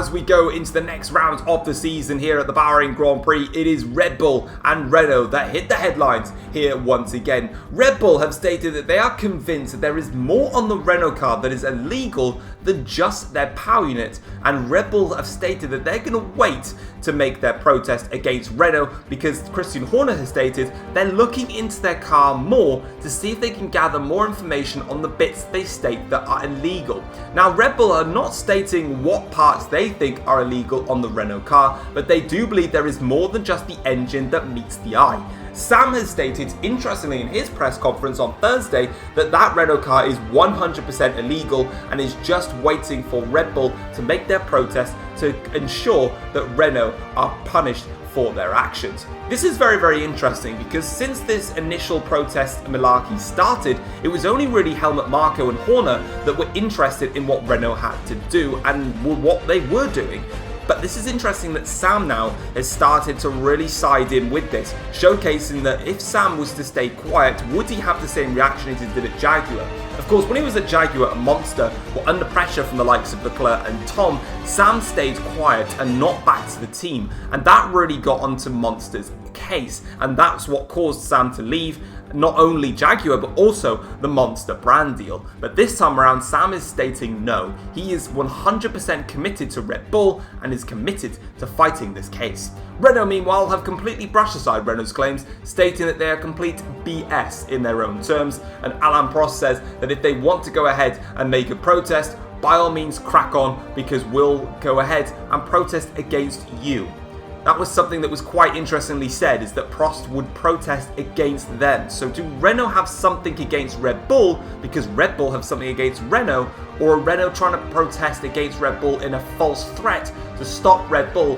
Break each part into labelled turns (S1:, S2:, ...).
S1: as we go into the next round of the season here at the Bahrain Grand Prix, it is Red Bull and Renault that hit the headlines here once again. Red Bull have stated that they are convinced that there is more on the Renault car that is illegal than just their power unit, and Red Bull have stated that they're going to wait to make their protest against Renault because Christian Horner has stated they're looking into their car more to see if they can gather more information on the bits they state that are illegal. Now, Red Bull are not stating what parts they think are illegal on the Renault car, but they do believe there is more than just the engine that meets the eye. Sam has stated, interestingly, in his press conference on Thursday, that Renault car is 100% illegal and is just waiting for Red Bull to make their protest to ensure that Renault are punished for their actions. This is very, very interesting because since this initial protest malarkey started, it was only really Helmut Marko and Horner that were interested in what Renault had to do and what they were doing. But this is interesting that Sam now has started to really side in with this, showcasing that if Sam was to stay quiet, would he have the same reaction as he did at Jaguar? Of course, when he was at Jaguar and Monster were under pressure from the likes of Leclerc and Tom, Sam stayed quiet and not back to the team, and that really got onto Monster's case, and that's what caused Sam to leave not only Jaguar but also the Monster brand deal. But this time around, Sam is stating no, he is 100% committed to Red Bull and is committed to fighting this case. Renault, meanwhile, have completely brushed aside Renault's claims, stating that they are complete BS in their own terms, and Alain Prost says that if they want to go ahead and make a protest, by all means crack on, because we'll go ahead and protest against you. That was something that was quite interestingly said, is that Prost would protest against them. So do Renault have something against Red Bull because Red Bull have something against Renault, or are Renault trying to protest against Red Bull in a false threat to stop Red Bull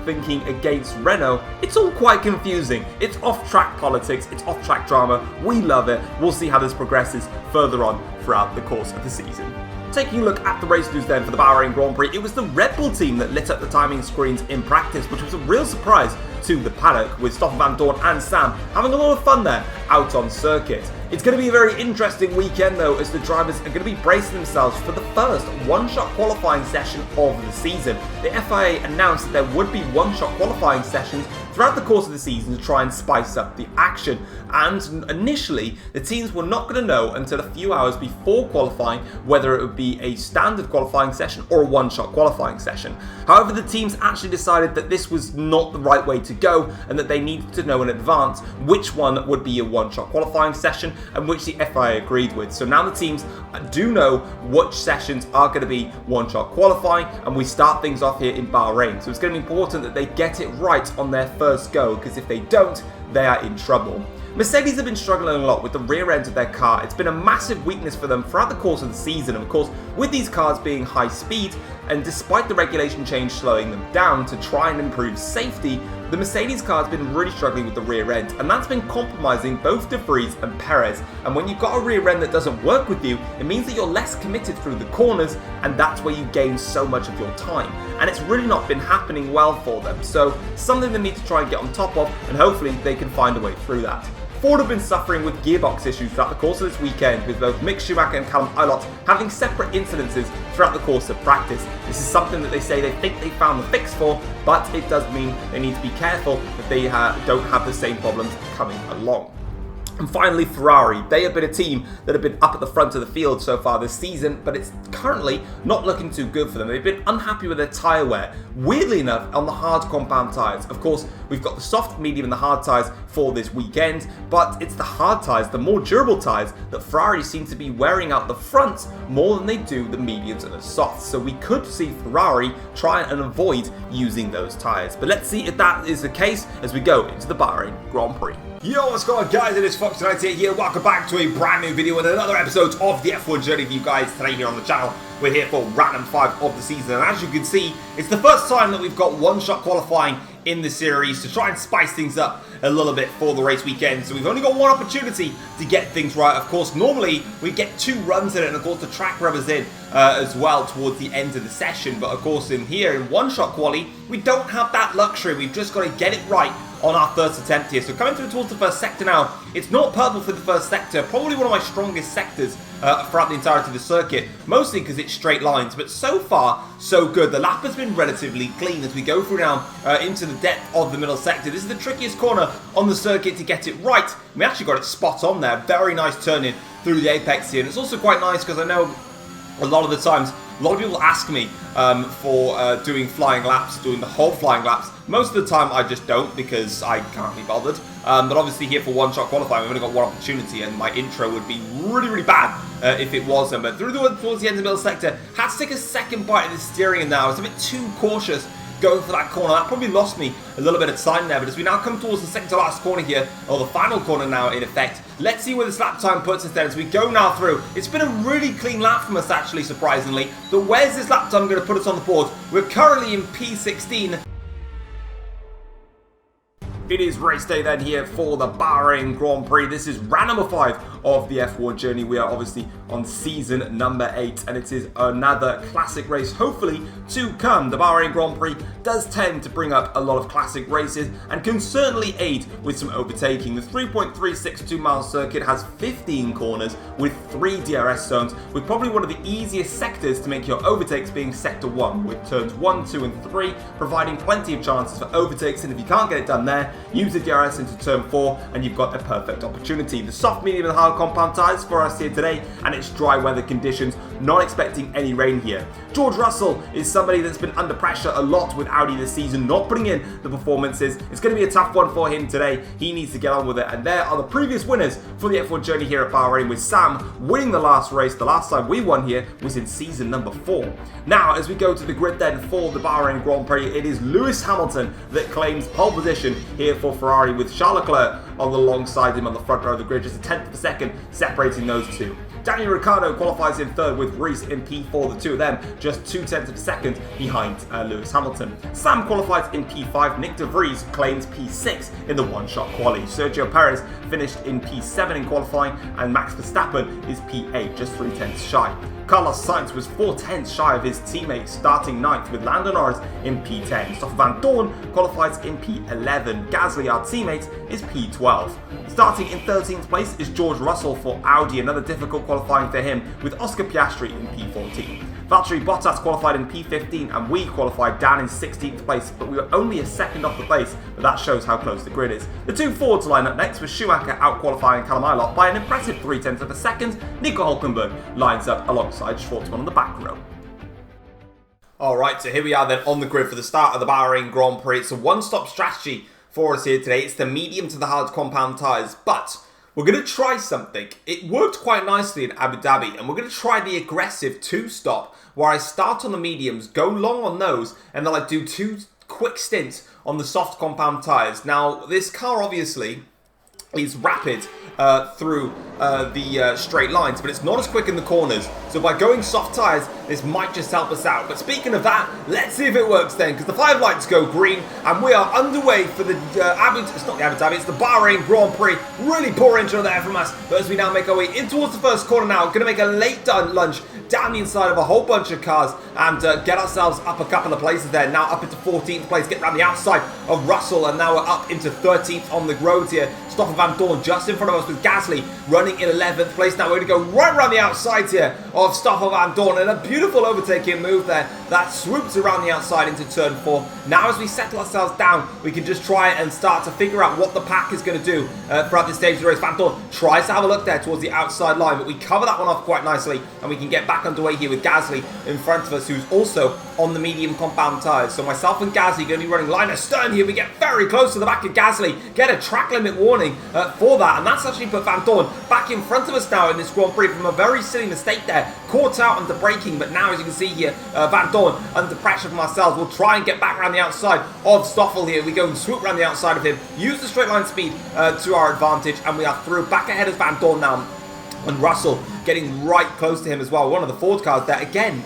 S1: thinking against Renault? It's all quite confusing. It's off-track politics, it's off-track drama. We love it. We'll see how this progresses further on throughout the course of the season. Taking a look at the race news then for the Bahrain Grand Prix, it was the Red Bull team that lit up the timing screens in practice, which was a real surprise to the paddock, with Stoffel Vandoorne and Sam having a lot of fun there out on circuit. It's going to be a very interesting weekend though, as the drivers are going to be bracing themselves for the first one-shot qualifying session of the season. The FIA announced that there would be one-shot qualifying sessions throughout the course of the season to try and spice up the action, and initially the teams were not going to know until a few hours before qualifying whether it would be a standard qualifying session or a one-shot qualifying session. However, the teams actually decided that this was not the right way to go and that they needed to know in advance which one would be a one-shot qualifying session and which the FIA agreed with. So now the teams do know which sessions are going to be one-shot qualifying, and we start things off here in Bahrain. So it's going to be important that they get it right on their first go, because if they don't, they are in trouble. Mercedes have been struggling a lot with the rear end of their car. It's been a massive weakness for them throughout the course of the season. And of course, with these cars being high speed, and despite the regulation change slowing them down to try and improve safety, the Mercedes car has been really struggling with the rear end, and that's been compromising both De Vries and Perez. And when you've got a rear end that doesn't work with you, it means that you're less committed through the corners, and that's where you gain so much of your time. And it's really not been happening well for them. So something they need to try and get on top of, and hopefully they can find a way through that. Ford have been suffering with gearbox issues throughout the course of this weekend, with both Mick Schumacher and Callum Ilott having separate incidences throughout the course of practice. This is something that they say they think they found the fix for, but it does mean they need to be careful that they don't have the same problems coming along. And finally, Ferrari. They have been a team that have been up at the front of the field so far this season, but it's currently not looking too good for them. They've been unhappy with their tyre wear, weirdly enough, on the hard compound tyres. Of course, we've got the soft, medium and the hard tyres for this weekend, but it's the hard tyres, the more durable tyres, that Ferrari seem to be wearing out the front more than they do the mediums and the softs. So we could see Ferrari try and avoid using those tyres. But let's see if that is the case as we go into the Bahrain Grand Prix. Yo, what's going on, guys? It is Foxydude here. Welcome back to a brand new video and another episode of the F1 Journey for you guys today here on the channel. We're here for round 5 of the season, and as you can see, it's the first time that we've got one-shot qualifying in the series to try and spice things up a little bit for the race weekend. So we've only got one opportunity to get things right. Of course, normally we get 2 runs in it, and of course the track rubbers in as well towards the end of the session. But of course in here, in one-shot quali, we don't have that luxury. We've just got to get it right on our first attempt here. So coming through towards the first sector now, it's not purple for the first sector, probably one of my strongest sectors throughout the entirety of the circuit, mostly because it's straight lines, but so far, so good. The lap has been relatively clean as we go through now into the depth of the middle sector. This is the trickiest corner on the circuit to get it right. We actually got it spot on there. Very nice turn-in through the apex here, and it's also quite nice because I know a lot of the times, a lot of people ask me for doing flying laps, doing the whole flying laps. Most of the time I just don't because I can't be bothered. But obviously here for one-shot qualifying, we've only got one opportunity and my intro would be really, really bad if it wasn't. But towards the end of the middle sector, had to take a second bite of the steering in there. I was a bit too cautious going for that corner. That probably lost me a little bit of time there, but as we now come towards the second to last corner here, or the final corner now in effect, let's see where this lap time puts us then as we go now through. It's been a really clean lap from us actually, surprisingly, but where's this lap time going to put us on the board? We're currently in P16. It is race day then here for the Bahrain Grand Prix. This is round number 5 of the F1 journey. We are obviously on season number 8 and it is another classic race hopefully to come. The Bahrain Grand Prix does tend to bring up a lot of classic races and can certainly aid with some overtaking. The 3.362 mile circuit has 15 corners with 3 DRS zones, with probably one of the easiest sectors to make your overtakes being sector 1, with turns 1, 2 and 3 providing plenty of chances for overtakes, and if you can't get it done there, use the DRS into turn 4 and you've got a perfect opportunity. The soft, medium and hard compound tyres for us here today, and it's dry weather conditions, not expecting any rain here. George Russell is somebody that's been under pressure a lot with Audi this season, not putting in the performances. It's going to be a tough one for him today. He needs to get on with it, and there are the previous winners for the F1 journey here at Bahrain, with Sam winning the last race. The last time we won here was in season number 4. Now, as we go to the grid then for the Bahrain Grand Prix, it is Lewis Hamilton that claims pole position here for Ferrari, with Charles Leclerc on the alongside him on the front row of the grid, just a tenth of a second separating those two. Daniel Ricciardo qualifies in third, with Reese in P4, the two of them just 0.2 of a second behind Lewis Hamilton. Sam qualifies in P5, Nick De Vries claims P6 in the one-shot quali. Sergio Perez finished in P7 in qualifying, and Max Verstappen is P8, just 0.3 shy. Carlos Sainz was 0.4 shy of his teammate, starting 9th, with Lando Norris in P10. Stoffel Van Dorn qualifies in P11. Gasly, our teammate, is P12. Starting in 13th place is George Russell for Audi, another difficult qualifying for him, with Oscar Piastri in P14. Valtteri Bottas qualified in P15 and we qualified down in 16th place, but we were only a second off the place, but that shows how close the grid is. The two Fords line up next, with Schumacher out-qualifying Callum Ilott by an impressive 0.3 of a second. Nico Hülkenberg lines up alongside Schwartzman on the back row. Alright, so here we are then on the grid for the start of the Bahrain Grand Prix. It's a one-stop strategy for us here today. It's the medium to the hard compound tyres, but we're going to try something. It worked quite nicely in Abu Dhabi, and we're going to try the aggressive two-stop, where I start on the mediums, go long on those, and then I do 2 quick stints on the soft compound tyres. Now, this car obviously is rapid through the straight lines, but it's not as quick in the corners. So by going soft tyres, this might just help us out. But speaking of that, let's see if it works then, because the 5 lights go green and we are underway for the it's not the Abu Dhabi, it's the Bahrain Grand Prix. Really poor intro there from us, but as we now make our way in towards the first corner now, going to make a late lunge down the inside of a whole bunch of cars and get ourselves up a couple of places there. Now up into 14th place, get around the outside of Russell, and now we're up into 13th on the road here. Stoffel Van Dorn just in front of us, with Gasly running in 11th place. Now we're going to go right around the outside here of Stoffel Van Dorn, and a beautiful overtaking move there that swoops around the outside into turn 4. Now as we settle ourselves down, we can just try and start to figure out what the pack is going to do throughout this stage of the race. Van Dorn tries to have a look there towards the outside line, but we cover that one off quite nicely, and we can get back underway here with Gasly in front of us, who's also on the medium compound tyres. So myself and Gasly are going to be running line astern here. We get very close to the back of Gasly, get a track limit warning for that, and that's actually put Van Dorn back in front of us now in this Grand Prix from a very silly mistake there. Caught out under braking, but now as you can see here, Van Dorn under pressure from ourselves. We'll try and get back around the outside of Stoffel here. We go and swoop around the outside of him, use the straight line speed to our advantage, and we are through. Back ahead of Van Dorn now, and Russell getting right close to him as well. One of the Ford cars there, again,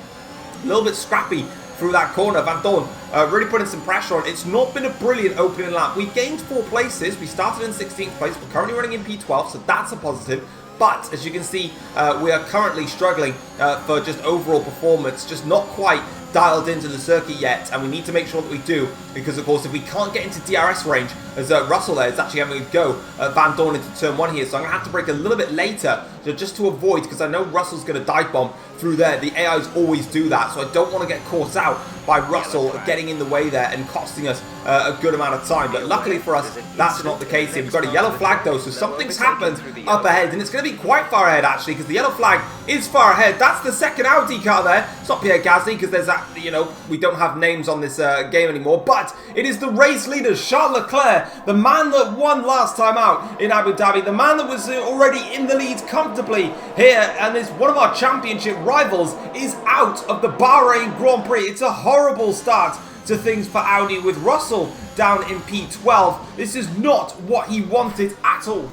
S1: a little bit scrappy through that corner. Van Dorn really putting some pressure on. It's not been a brilliant opening lap. We gained 4 places. We started in 16th place. We're currently running in P12, so that's a positive. But as you can see, we are currently struggling for just overall performance, just not quite dialed into the circuit yet, and we need to make sure that we do, because of course if we can't get into DRS range as Russell there is actually having a go at Van Dorn into turn 1 here. So I'm going to have to brake a little bit later just to avoid, because I know Russell's going to dive bomb through there. The AIs always do that, so I don't want to get caught out by Russell getting in the way there and costing us a good amount of time. But luckily for us, that's not the case here. We've got a yellow flag though, so something's happened up ahead, and it's going to be quite far ahead actually, because the yellow flag is far ahead. That's the second Audi car there. It's not Pierre Gasly, because there's that, you know, we don't have names on this game anymore, but it is the race leader, Charles Leclerc, the man that won last time out in Abu Dhabi, the man that was already in the lead comfortably here, and is one of our championship rivals, is out of the Bahrain Grand Prix. It's a horrible start to things for Audi with Russell down in P12. This is not what he wanted at all.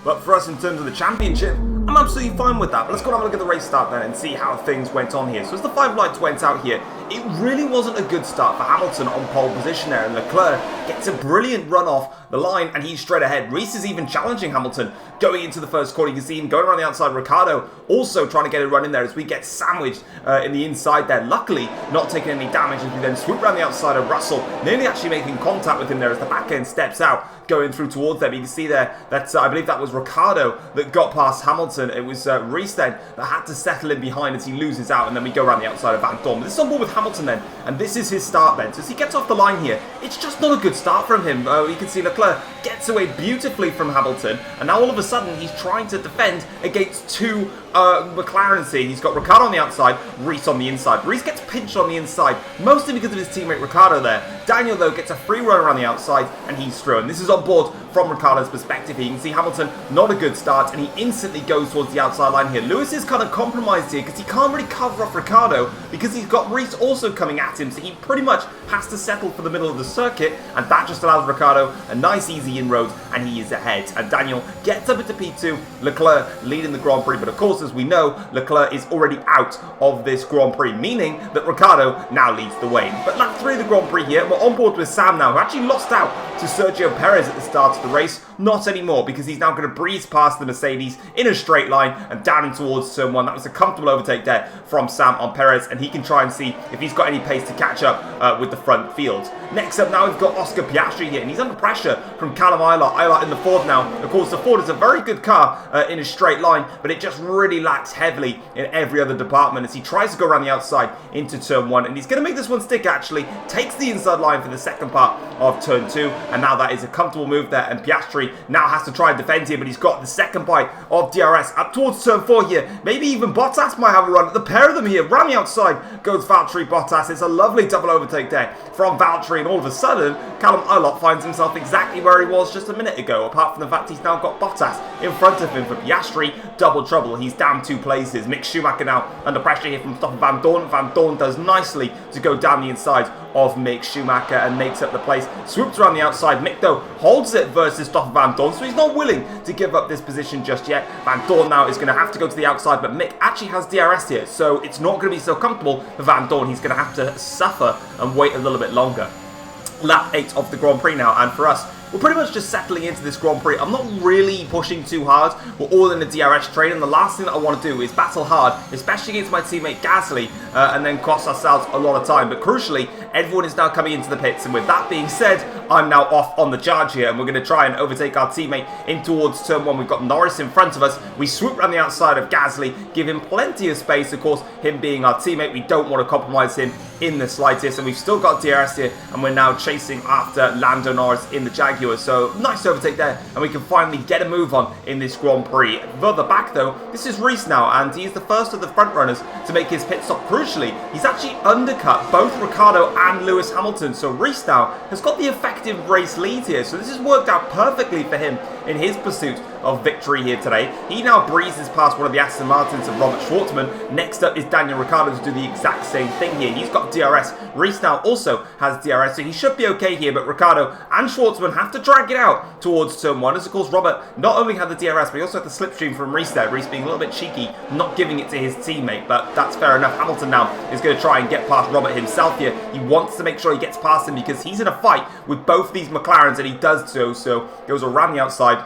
S1: But for us in terms of the championship, I'm absolutely fine with that. But let's go and have a look at the race start then and see how things went on here. So as the 5 lights went out here, it really wasn't a good start for Hamilton on pole position there. And Leclerc gets a brilliant run off the line and he's straight ahead. Reese is even challenging Hamilton going into the first corner. You can see him going around the outside. Ricciardo also trying to get a run in there as we get sandwiched in the inside there. Luckily, not taking any damage as we then swoop around the outside of Russell. Nearly actually making contact with him there as the back end steps out, going through towards them. You can see there that I believe that was Ricciardo that got past Hamilton. It was Reese then that had to settle in behind as he loses out, and then we go around the outside of Van Dorn. This is on board with Hamilton then, and this is his start then. So as he gets off the line here, it's just not a good start from him. You can see Leclerc gets away beautifully from Hamilton, and now all of a sudden he's trying to defend against 2 McLarens here. He's got Ricciardo on the outside, Reese on the inside. Reese gets pinched on the inside, mostly because of his teammate Ricciardo there. Daniel though gets a free run around the outside, and he's through. And this is on board from Ricciardo's perspective here. You can see Hamilton, not a good start, and he instantly goes towards the outside line here. Lewis is kind of compromised here because he can't really cover off Ricciardo because he's got Reese also coming at him, so he pretty much has to settle for the middle of the circuit, and that just allows Ricciardo a nice easy inroad, and he is ahead. And Daniel gets up into P2, Leclerc leading the Grand Prix, but of course, as we know, Leclerc is already out of this Grand Prix, meaning that Ricciardo now leads the way. But lap 3 of the Grand Prix here, we're on board with Sam now, who actually lost out to Sergio Perez at the start of the race. Not anymore, because he's now going to breeze past the Mercedes in a straight line and down in towards turn 1. That was a comfortable overtake there from Sam on Perez, and he can try and see if he's got any pace to catch up with the front field. Next up now we've got Oscar Piastri here, and he's under pressure from Callum Eilert. Eilert in the Ford now. Of course, the Ford is a very good car in a straight line, but it just really lacks heavily in every other department as he tries to go around the outside into turn 1, and he's going to make this one stick actually. Takes the inside line for the second part of turn 2, and now that is a comfortable move there, and Piastri now has to try and defend here, but he's got the second bite of DRS up towards turn 4 here. Maybe even Bottas might have a run. The pair of them here, round the outside goes Valtteri Bottas. It's a lovely double overtake there from Valtteri, and all of a sudden Callum Eilert finds himself exactly where he was just a minute ago, apart from the fact he's now got Bottas in front of him. For Piastri, double trouble. He's down 2 places. Mick Schumacher now under pressure here from Stoffel Van Dorn. Van Dorn does nicely to go down the inside of Mick Schumacher and makes up the place. Swoops around the outside. Mick though holds it versus Stoffel Van Dorn, so he's not willing to give up this position just yet. Van Dorn now is going to have to go to the outside, but Mick actually has DRS here, so it's not going to be so comfortable for Van Dorn. He's going to have to suffer and wait a little bit longer. Lap 8 of the Grand Prix now, and for us, we're pretty much just settling into this Grand Prix. I'm not really pushing too hard. We're all in the DRS train, and the last thing that I want to do is battle hard, especially against my teammate Gasly, and then cost ourselves a lot of time. But crucially, everyone is now coming into the pits, and with that being said, I'm now off on the charge here, and we're going to try and overtake our teammate in towards turn 1. We've got Norris in front of us. We swoop around the outside of Gasly, give him plenty of space. Of course, him being our teammate, we don't want to compromise him in the slightest, and we've still got DRS here, and we're now chasing after Lando Norris in the Jaguar. So nice overtake there, and we can finally get a move on in this Grand Prix. Further back though, this is Reese now, and he's the first of the front runners to make his pit stop. Crucially, he's actually undercut both Ricciardo and Lewis Hamilton, so Reese now has got the effective race lead here, so this has worked out perfectly for him in his pursuit of victory here today. He now breezes past one of the Aston Martins of Robert Schwartzman. Next up is Daniel Ricciardo to do the exact same thing here. He's got DRS. Reese now also has DRS, so he should be okay here, but Ricciardo and Schwartzman have to drag it out towards turn 1, as of course Robert not only had the DRS, but he also had the slipstream from Reese there. Reese being a little bit cheeky, not giving it to his teammate, but that's fair enough. Hamilton now is going to try and get past Robert himself here. He wants to make sure he gets past him because he's in a fight with both these McLarens, and he does so goes around the outside.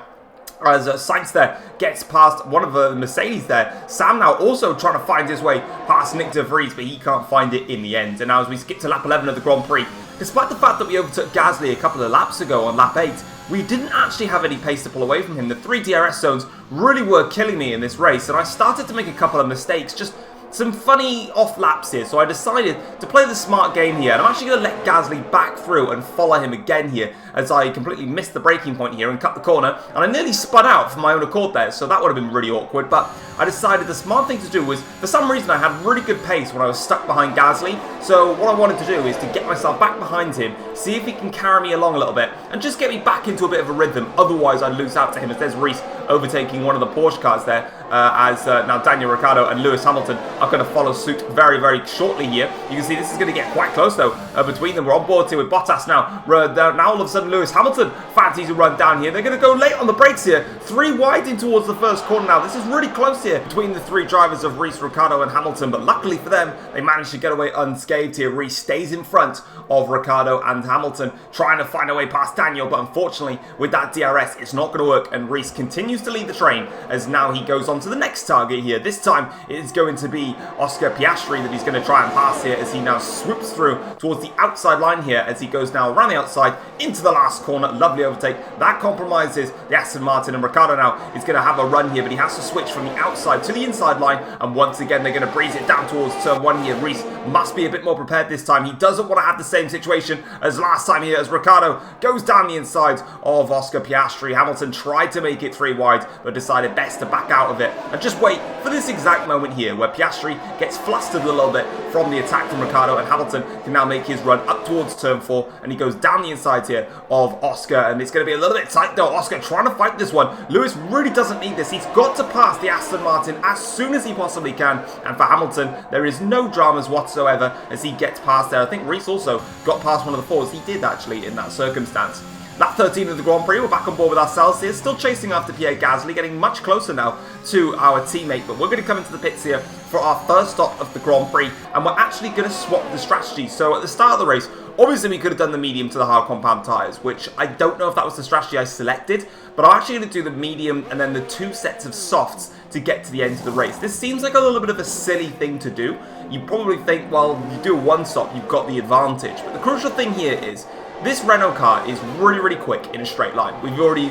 S1: As Sainz there gets past one of the Mercedes there. Sam now also trying to find his way past Nick de Vries, but he can't find it in the end. And now as we skip to lap 11 of the Grand Prix, Despite the fact that we overtook Gasly a couple of laps ago on lap 8, we didn't actually have any pace to pull away from him. The 3 DRS zones really were killing me in this race, and I started to make a couple of mistakes, just some funny off laps here, so I decided to play the smart game here, and I'm actually going to let Gasly back through and follow him again here, as I completely missed the braking point here and cut the corner, and I nearly spun out from my own accord there, so that would have been really awkward, but I decided the smart thing to do was, for some reason I had really good pace when I was stuck behind Gasly, so what I wanted to do is to get myself back behind him, see if he can carry me along a little bit, and just get me back into a bit of a rhythm, otherwise I'd lose out to him, as there's Reese overtaking one of the Porsche cars there, as now Daniel Ricciardo and Lewis Hamilton are going to follow suit very, very shortly here. You can see this is going to get quite close though between them. We're on board here with Bottas now. Now all of a sudden Lewis Hamilton fancies a run down here. They're going to go late on the brakes here. 3 wide in towards the first corner now. This is really close here between the 3 drivers of Reese, Ricciardo and Hamilton, but luckily for them, they managed to get away unscathed here. Reese stays in front of Ricciardo and Hamilton, trying to find a way past Daniel, but unfortunately with that DRS, it's not going to work, and Reese continues to lead the train as now he goes on to the next target here. This time it is going to be Oscar Piastri that he's going to try and pass here as he now swoops through towards the outside line here as he goes now around the outside into the last corner. Lovely overtake. That compromises the Aston Martin, and Ricciardo now is going to have a run here, but he has to switch from the outside to the inside line, and once again they're going to breeze it down towards turn 1 here. Reese must be a bit more prepared this time. He doesn't want to have the same situation as last time here as Ricciardo goes down the inside of Oscar Piastri. Hamilton tried to make it 3 wide but decided best to back out of it and just wait for this exact moment here where Piastri gets flustered a little bit from the attack from Ricciardo, and Hamilton can now make his run up towards turn 4, and he goes down the inside here of Oscar, and it's going to be a little bit tight though. Oscar trying to fight this one. Lewis really doesn't need this. He's got to pass the Aston Martin as soon as he possibly can, and for Hamilton there is no dramas whatsoever as he gets past there. I think Reese also got past one of the 4s. He did actually in that circumstance. Lap 13 of the Grand Prix, we're back on board with ourselves here, still chasing after Pierre Gasly, getting much closer now to our teammate, but we're going to come into the pits here for our first stop of the Grand Prix, and we're actually going to swap the strategy. So at the start of the race, obviously we could have done the medium to the hard compound tyres, which I don't know if that was the strategy I selected, but I'm actually going to do the medium and then the 2 sets of softs to get to the end of the race. This seems like a little bit of a silly thing to do. You probably think, well, you do a 1 stop, you've got the advantage, but the crucial thing here is this Renault car is really, really quick in a straight line. We've already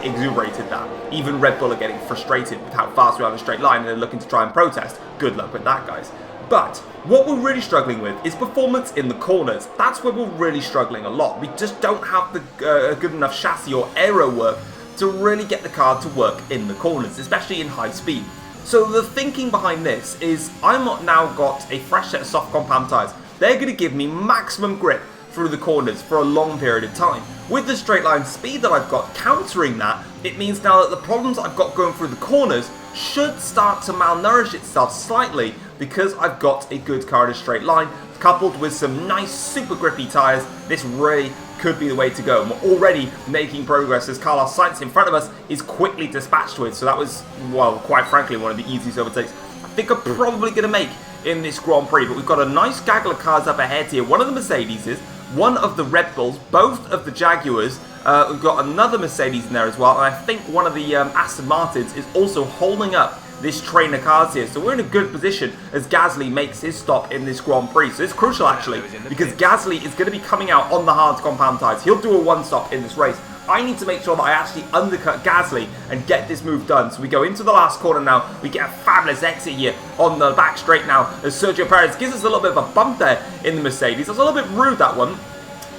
S1: exuberated that. Even Red Bull are getting frustrated with how fast we are in a straight line, and they're looking to try and protest. Good luck with that, guys. But what we're really struggling with is performance in the corners. That's where we're really struggling a lot. We just don't have the good enough chassis or aero work to really get the car to work in the corners, especially in high speed. So the thinking behind this is I'm now got a fresh set of soft compound tyres. They're going to give me maximum grip through the corners for a long period of time. With the straight line speed that I've got countering that, it means now that the problems I've got going through the corners should start to malnourish itself slightly because I've got a good car in a straight line, coupled with some nice super grippy tyres. This really could be the way to go. And we're already making progress as Carlos Sainz in front of us is quickly dispatched with. So that was, well, quite frankly, one of the easiest overtakes I think I'm probably going to make in this Grand Prix. But we've got a nice gaggle of cars up ahead here. One of the Mercedeses, one of the Red Bulls, both of the Jaguars. We've got another Mercedes in there as well, and I think one of the Aston Martins is also holding up this train of cars here. So we're in a good position as Gasly makes his stop in this Grand Prix. So it's crucial actually, because Gasly is going to be coming out on the hard compound tyres. He'll do a 1 stop in this race. I need to make sure that I actually undercut Gasly and get this move done. So we go into the last corner now. We get a fabulous exit here on the back straight now as Sergio Perez gives us a little bit of a bump there in the Mercedes. That's a little bit rude, that one,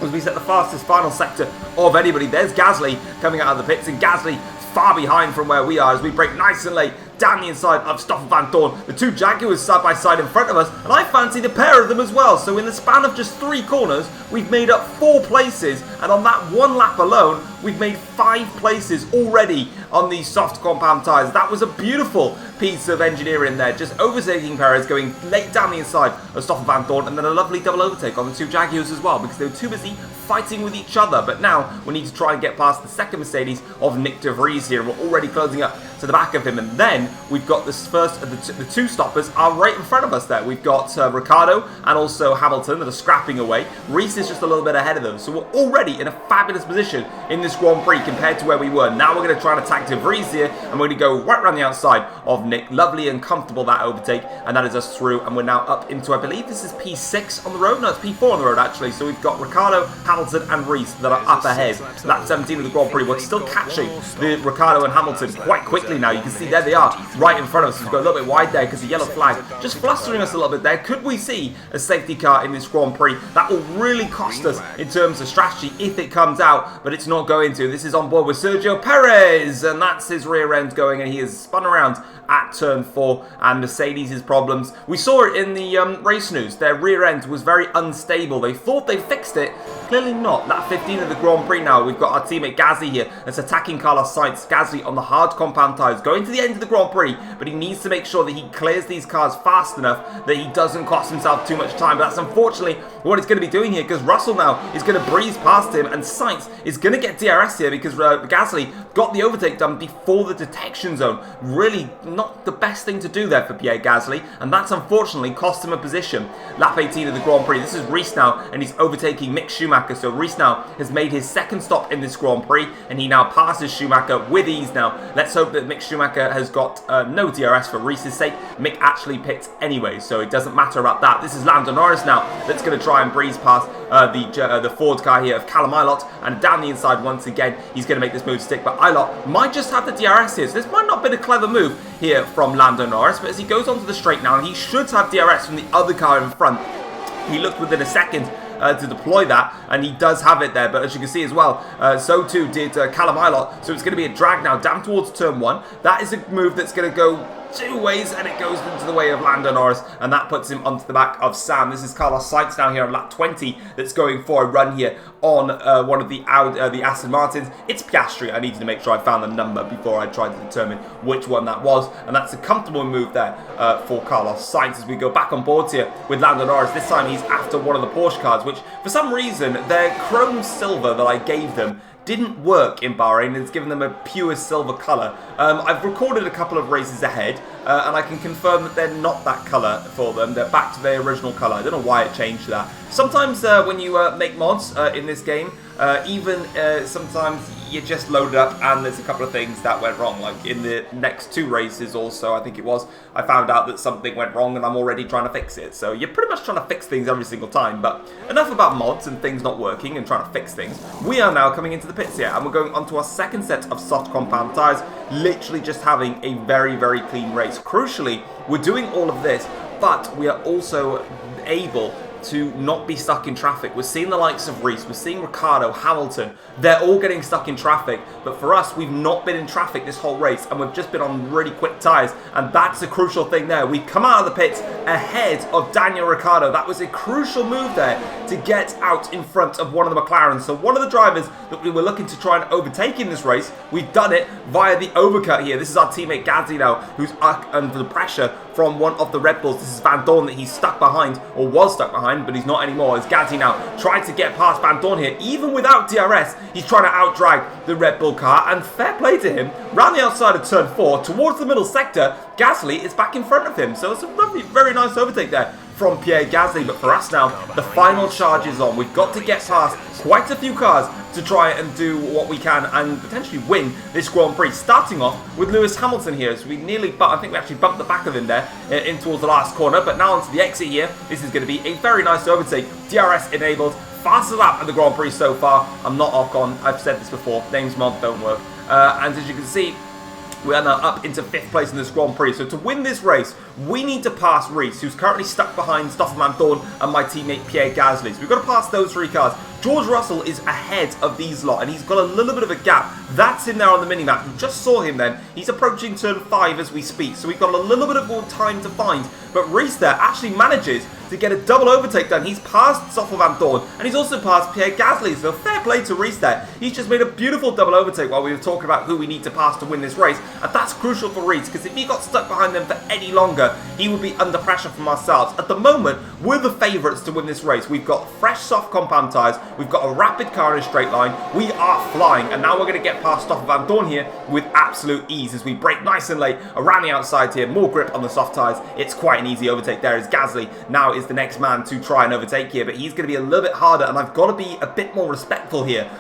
S1: as we set the fastest final sector of anybody. There's Gasly coming out of the pits, and Gasly far behind from where we are as we brake nice and late down the inside of Stoffel Van Dorn. The 2 Jaguars side by side in front of us, and I fancy the pair of them as well. So in the span of just 3 corners, we've made up 4 places, and on that 1 lap alone, we've made 5 places already on these soft compound tyres. That was a beautiful piece of engineering there, just overtaking Perez, going late down the inside of Stoffel Van Dorn, and then a lovely double overtake on the 2 Jaguars as well, because they were too busy fighting with each other. But now we need to try and get past the second Mercedes of Nick de Vries here, and we're already closing up to the back of him. And then we've got this first, the two stoppers are right in front of us there. We've got Ricciardo and also Hamilton that are scrapping away. Reese is just a little bit ahead of them. So we're already in a fabulous position in this Grand Prix compared to where we were. Now we're going to try and attack De Vries here, and we're going to go right around the outside of Nick. Lovely and comfortable that overtake, and that is us through. And we're now up into, I believe this is P6 on the road. No, it's P4 on the road actually. So we've got Ricciardo, Hamilton and Reese that are up ahead. So that's 17 of the Grand Prix. We're still catching the Ricciardo and Hamilton quite quickly now. You can see there they are right in front of us. We've got a little bit wide there because the yellow flag just flustering us a little bit there. Could we see a safety car in this Grand Prix? That will really cost us in terms of strategy if it comes out, but it's not going to. This is on board with Sergio Perez, and that's his rear end going, and he has spun around at turn 4, and Mercedes' problems. We saw it in the race news. Their rear end was very unstable. They thought they fixed it. Clearly not. That 15 of the Grand Prix now. We've got our teammate Gasly here that's attacking Carlos Sainz. Gasly on the hard compound tyres, going to the end of the Grand Prix, but he needs to make sure that he clears these cars fast enough that he doesn't cost himself too much time. But that's unfortunately what he's going to be doing here, because Russell now is going to breeze past him, and Sainz is going to get DRS here because Gasly got the overtake done before the detection zone. Really not the best thing to do there for Pierre Gasly, and that's unfortunately cost him a position. Lap 18 of the Grand Prix. This is Reese now, and he's overtaking Mick Schumacher. So Reese now has made his second stop in this Grand Prix, and he now passes Schumacher with ease now. Let's hope that Mick Schumacher has got no DRS for Reese's sake. Mick actually picked anyway, so it doesn't matter about that. This is Lando Norris now that's going to try and breeze past the Ford car here of Callum Ilott, and down the inside once again he's going to make this move stick, but Ilott might just have the DRS here, so this might not have been a clever move here from Lando Norris. But as he goes onto the straight now, and he should have DRS from the other car in front. He looked within a second to deploy that, and he does have it there, but as you can see as well, so too did Callum Ilott. So it's going to be a drag now down towards turn 1. That is a move that's going to go two ways, and it goes into the way of Lando Norris, and that puts him onto the back of Sam. This is Carlos Sainz down here on lap 20 that's going for a run here on one of the Aston Martins. It's Piastri. I needed to make sure I found the number before I tried to determine which one that was, and that's a comfortable move there for Carlos Sainz as we go back on board here with Lando Norris. This time he's after one of the Porsche cars, which for some reason their chrome silver that I gave them didn't work in Bahrain. It's given them a pure silver colour. I've recorded a couple of races ahead, and I can confirm that they're not that colour for them. They're back to their original colour. I don't know why it changed that. Sometimes when you make mods in this game, sometimes you just load it up and there's a couple of things that went wrong. Like in the next 2 races also, I think it was, I found out that something went wrong and I'm already trying to fix it. So you're pretty much trying to fix things every single time. But enough about mods and things not working and trying to fix things. We are now coming into the pits here, and we're going onto our second set of soft compound tyres, literally just having a very, very clean race. Crucially, we're doing all of this, but we are also able to not be stuck in traffic. We're seeing the likes of Reese, we're seeing Ricciardo, Hamilton, they're all getting stuck in traffic, but for us, we've not been in traffic this whole race, and we've just been on really quick tyres, and that's a crucial thing there. We've come out of the pits ahead of Daniel Ricciardo. That was a crucial move there to get out in front of one of the McLarens. So one of the drivers that we were looking to try and overtake in this race, we've done it via the overcut here. This is our teammate Gasly now, who's under the pressure from one of the Red Bulls. This is Van Dorn that he's stuck behind, or was stuck behind, but he's not anymore. As Gasly now tried to get past Van Dorn here, even without DRS, he's trying to outdrag the Red Bull car, and fair play to him. Round the outside of turn 4, towards the middle sector, Gasly is back in front of him. So it's a lovely, very nice overtake there from Pierre Gasly. But for us now, the final charge is on. We've got to get past quite a few cars to try and do what we can and potentially win this Grand Prix. Starting off with Lewis Hamilton here. So we nearly, I think we actually bumped the back of him there in towards the last corner. But now onto the exit here. This is going to be a very nice overtake. DRS enabled. Fastest lap of the Grand Prix so far. I'm not Ocon. I've said this before. Names mod don't work. And as you can see, we are now up into 5th place in this Grand Prix. So to win this race, we need to pass Reese, who's currently stuck behind Stoffel Van Dorn and my teammate Pierre Gasly. So we've got to pass those 3 cars. George Russell is ahead of these lot, and he's got a little bit of a gap. That's him there on the mini-map. We just saw him then. He's approaching turn 5 as we speak, so we've got a little bit of more time to find. But Reese there actually manages to get a double overtake done. He's passed Stoffel Van Dorn, and he's also passed Pierre Gasly, so fair play to Reese there. He's just made a beautiful double overtake while we were talking about who we need to pass to win this race, and that's crucial for Reese, because if he got stuck behind them for any longer, he would be under pressure from ourselves. At the moment, we're the favourites to win this race. We've got fresh soft compound tyres, we've got a rapid car in a straight line, we are flying, and now we're going to get past Stoffel Van Dorn here with absolute ease as we brake nice and late around the outside here, more grip on the soft tyres. It's quite an easy overtake there as Gasly now is the next man to try and overtake here, but he's going to be a little bit harder, and I've got to be a bit more respectful here.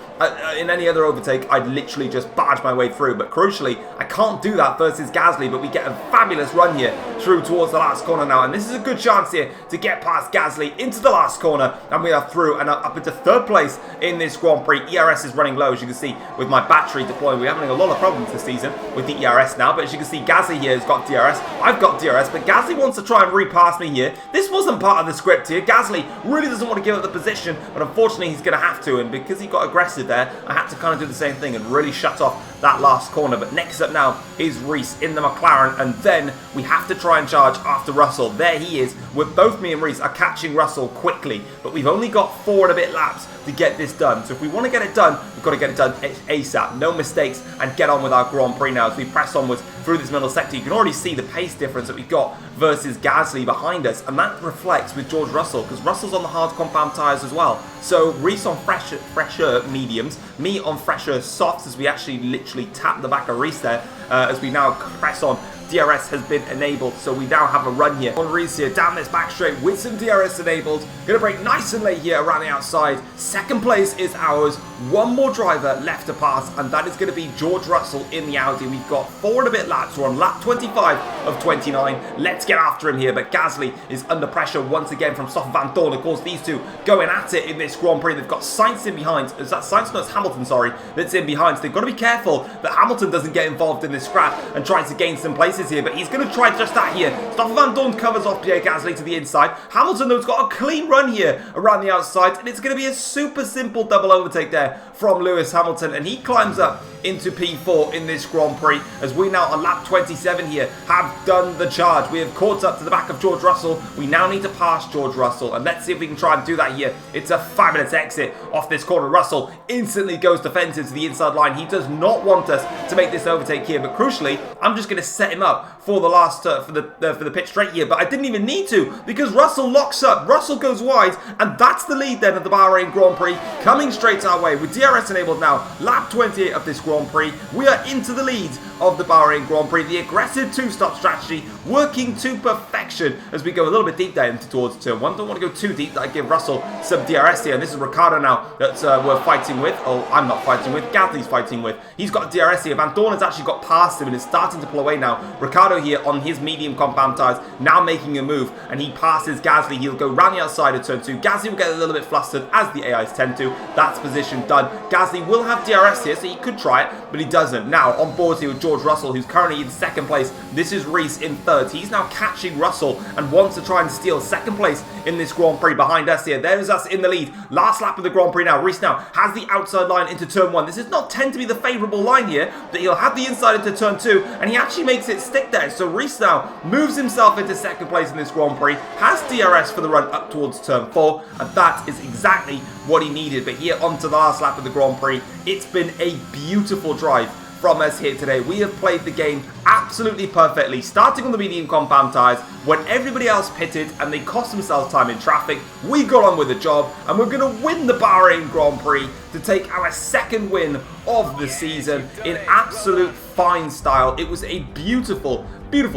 S1: In any other overtake, I'd literally just barge my way through, but crucially, I can't do that versus Gasly, but we get a fabulous run here through towards the last corner now, and this is a good chance here to get past Gasly into the last corner, and we are through and up into third place in this Grand Prix. ERS is running low, as you can see, with my battery deploying. We're having a lot of problems this season with the ERS now, but as you can see, Gasly here has got DRS, I've got DRS, but Gasly wants to try and repass me here. This wasn't part of the script here. Gasly really doesn't want to give up the position, but unfortunately he's going to have to, and because he got aggressive there, I had to kind of do the same thing and really shut off that last corner. But next up now is Reese in the McLaren, and then we have to try and charge after Russell. There he is, with both me and Reese are catching Russell quickly, but we've only got 4 and a bit laps to get this done. So if we want to get it done, we've got to get it done ASAP, no mistakes, and get on with our Grand Prix now as we press onwards through this middle sector. You can already see the pace difference that we've got versus Gasly behind us, and that reflects with George Russell, because Russell's on the hard compound tyres as well. So Reese on fresher mediums, me on fresher softs, as we actually literally tap the back of Reese there as we now press on. DRS has been enabled, so we now have a run here on Reese here down this back straight with some DRS enabled. Gonna break nice and late here around the outside. Second place is ours. One more driver left to pass, and that is going to be George Russell in the Audi. We've got 4 and a bit laps. We're on lap 25 of 29. Let's get after him here, but Gasly is under pressure once again from Stoffel Van Dorn. Of course, these two going at it in this Grand Prix. They've got Sainz in behind. Is that Sainz? No, it's Hamilton, sorry, that's in behind. So they've got to be careful that Hamilton doesn't get involved in this scrap and tries to gain some places here, but he's going to try just that here. Stoffel Van Dorn covers off Pierre Gasly to the inside. Hamilton, though, has got a clean run here around the outside, and it's going to be a super simple double overtake there from Lewis Hamilton, and he climbs up into P4 in this Grand Prix as we now on lap 27 here have done the charge. We have caught up to the back of George Russell. We now need to pass George Russell, and let's see if we can try and do that here. It's a fabulous exit off this corner. Russell instantly goes defensive to the inside line. He does not want us to make this overtake here, but crucially, I'm just going to set him up for the last for the pit straight here, but I didn't even need to because Russell locks up. Russell goes wide, and that's the lead then of the Bahrain Grand Prix coming straight our way with DRS enabled now. Lap 28 of this Grand Prix. We are into the lead of the Bahrain Grand Prix. The aggressive two-stop strategy working to perfection as we go a little bit deep down towards turn 1. Don't want to go too deep. I give Russell some DRS here, and this is Ricciardo now that we're fighting with. Oh, I'm not fighting with. Gasly's fighting with. He's got DRS here. Van Dorn has actually got past him and is starting to pull away now. Ricciardo here on his medium compound tyres now making a move, and he passes Gasly. He'll go round the outside of turn 2. Gasly will get a little bit flustered as the AIs tend to. That's position done. Gasly will have DRS here, so he could try it, but he doesn't. Now on board here with George Russell, who's currently in second place. This is Reese in third. He's now catching Russell and wants to try and steal second place in this Grand Prix behind us here. There's us in the lead. Last lap of the Grand Prix now. Reese now has the outside line into turn 1. This does not tend to be the favourable line here, but he'll have the inside into turn 2, and he actually makes it stick there. So Reese now moves himself into second place in this Grand Prix, has DRS for the run up towards turn 4, and that is exactly what he needed. But here onto the last lap of the Grand Prix, it's been a beautiful drive from us here today. We have played the game absolutely perfectly, starting on the medium compound tyres when everybody else pitted and they cost themselves time in traffic. We got on with the job, and we're going to win the Bahrain Grand Prix to take our second win of the season in absolute fine style. It was a beautiful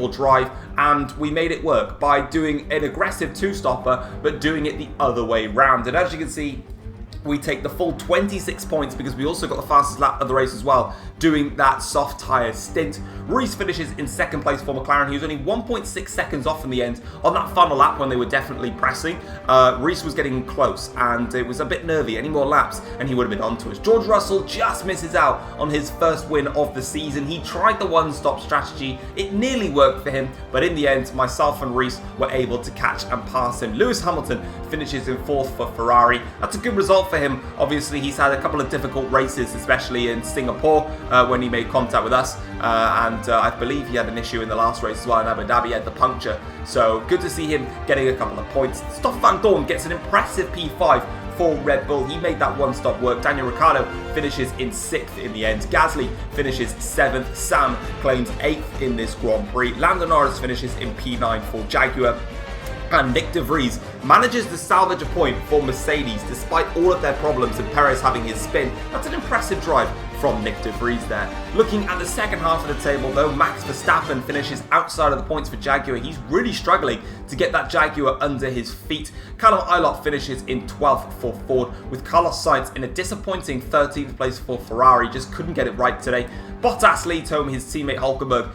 S1: drive, and we made it work by doing an aggressive two-stopper but doing it the other way round. And as you can see, we take the full 26 points because we also got the fastest lap of the race as well, doing that soft tyre stint. Reese finishes in second place for McLaren. He was only 1.6 seconds off in the end on that final lap when they were definitely pressing. Reese was getting close, and it was a bit nervy. Any more laps and he would have been onto us. George Russell just misses out on his first win of the season. He tried the one-stop strategy. It nearly worked for him, but in the end, myself and Reese were able to catch and pass him. Lewis Hamilton finishes in fourth for Ferrari. That's a good result for for him. Obviously, he's had a couple of difficult races, especially in Singapore when he made contact with us. And I believe he had an issue in the last race as well in Abu Dhabi, he had the puncture. So good to see him getting a couple of points. Stoff Van Dorn gets an impressive P5 for Red Bull. He made that one-stop work. Daniel Ricciardo finishes in 6th in the end. Gasly finishes 7th. Sam claims 8th in this Grand Prix. Lando Norris finishes in P9 for Jaguar. And Nick de Vries manages to salvage a point for Mercedes despite all of their problems and Perez having his spin. That's an impressive drive from Nick de Vries there. Looking at the second half of the table though, Max Verstappen finishes outside of the points for Jaguar. He's really struggling to get that Jaguar under his feet. Callum Ilott finishes in 12th for Ford, with Carlos Sainz in a disappointing 13th place for Ferrari. Just couldn't get it right today. Bottas leads home his teammate Hulkenberg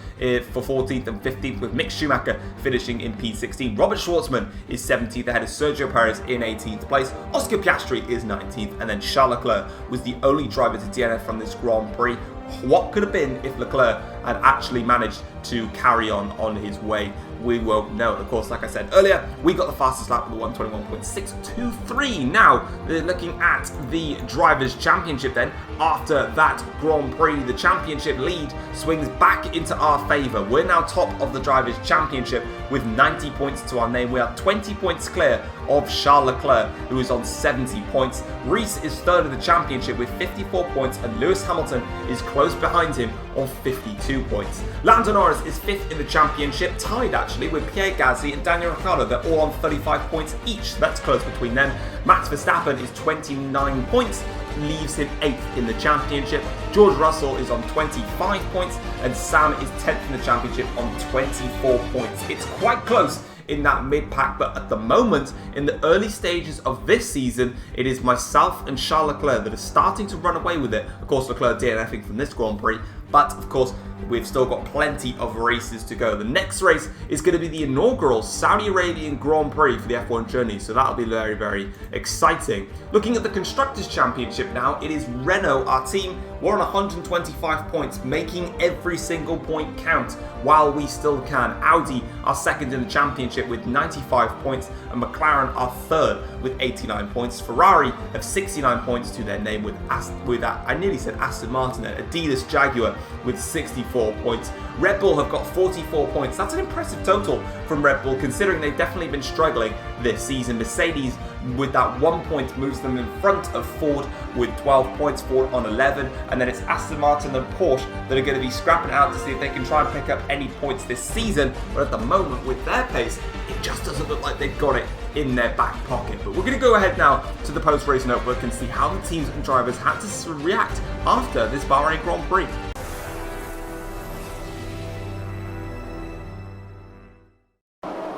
S1: for 14th and 15th, with Mick Schumacher finishing in P16. Robert Schwartzman is 17th ahead of Sergio Perez in 18th place. Oscar Piastri is 19th, and then Charles Leclerc was the only driver to DNF from this Grand Prix. What could have been if Leclerc had actually managed to carry on his way? We won't know. Of course, like I said earlier, we got the fastest lap with a 121.623. Now, they're looking at the Drivers' Championship then. After that Grand Prix, the championship lead swings back into our favour. We're now top of the Drivers' Championship with 90 points to our name. We are 20 points clear of Charles Leclerc, who is on 70 points. Reese is third of the championship with 54 points, and Lewis Hamilton is close behind him on 52 points. Lando Norris is 5th in the championship, tied actually with Pierre Gasly and Daniel Ricciardo. They're all on 35 points each, so that's close between them. Max Verstappen is 29 points, leaves him 8th in the championship. George Russell is on 25 points, and Sam is 10th in the championship on 24 points. It's quite close in that mid-pack, but at the moment, in the early stages of this season, it is myself and Charles Leclerc that are starting to run away with it. Of course, Leclerc DNFing from this Grand Prix, but of course, we've still got plenty of races to go. The next race is going to be the inaugural Saudi Arabian Grand Prix for the F1 journey, so that'll be very, very exciting. Looking at the Constructors' Championship now, it is Renault, our team. We're on 125 points, making every single point count while we still can. Audi are second in the championship with 95 points, and McLaren are third with 89 points. Ferrari have 69 points to their name with I nearly said Aston Martin, Adidas Jaguar with 64 points. Red Bull have got 44 points. That's an impressive total from Red Bull, considering they've definitely been struggling this season. Mercedes, with that 1 point, moves them in front of Ford with 12 points, Ford on 11, and then it's Aston Martin and Porsche that are going to be scrapping out to see if they can try and pick up any points this season, but at the moment, with their pace, it just doesn't look like they've got it in their back pocket. But we're going to go ahead now to the post-race notebook and see how the teams and drivers had to react after this Bahrain Grand Prix.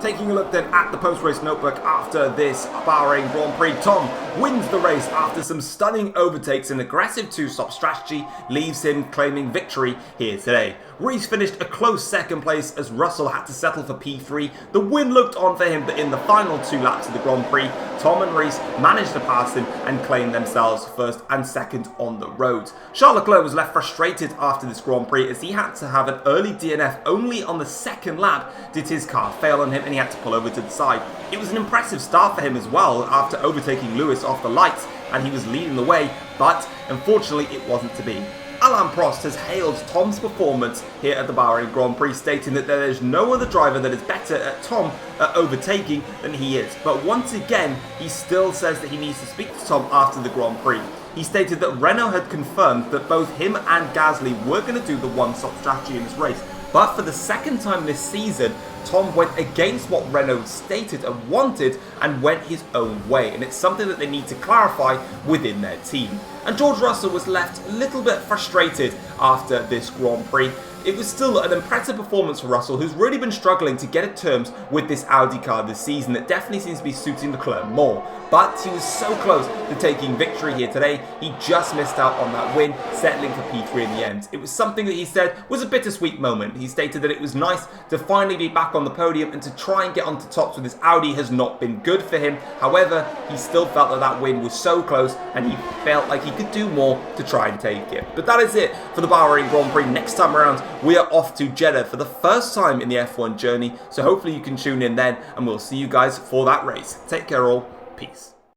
S1: Taking a look then at the post-race notebook after this Bahrain Grand Prix, Tom wins the race after some stunning overtakes. An aggressive two-stop strategy leaves him claiming victory here today. Reese finished a close second place as Russell had to settle for P3. The win looked on for him, but in the final 2 laps of the Grand Prix, Tom and Reese managed to pass him and claim themselves first and second on the road. Charles Leclerc was left frustrated after this Grand Prix as he had to have an early DNF. Only on the second lap did his car fail on him and he had to pull over to the side. It was an impressive start for him as well after overtaking Lewis off the lights, and he was leading the way, but unfortunately it wasn't to be. Alain Prost has hailed Tom's performance here at the Bahrain Grand Prix, stating that there is no other driver that is better at Tom at overtaking than he is. But once again, he still says that he needs to speak to Tom after the Grand Prix. He stated that Renault had confirmed that both him and Gasly were going to do the one-stop strategy in this race. But for the second time this season, Tom went against what Renault stated and wanted and went his own way. And it's something that they need to clarify within their team. And George Russell was left a little bit frustrated after this Grand Prix. It was still an impressive performance for Russell, who's really been struggling to get at terms with this Audi car this season that definitely seems to be suiting Leclerc more. But he was so close to taking victory here today, he just missed out on that win, settling for P3 in the end. It was something that he said was a bittersweet moment. He stated that it was nice to finally be back on the podium and to try and get onto tops with this Audi has not been good for him. However, he still felt that that win was so close and he felt like he could do more to try and take it. But that is it for the Bahrain Grand Prix. Next time around, we are off to Jeddah for the first time in the F1 journey, so hopefully you can tune in then, and we'll see you guys for that race. Take care all, peace.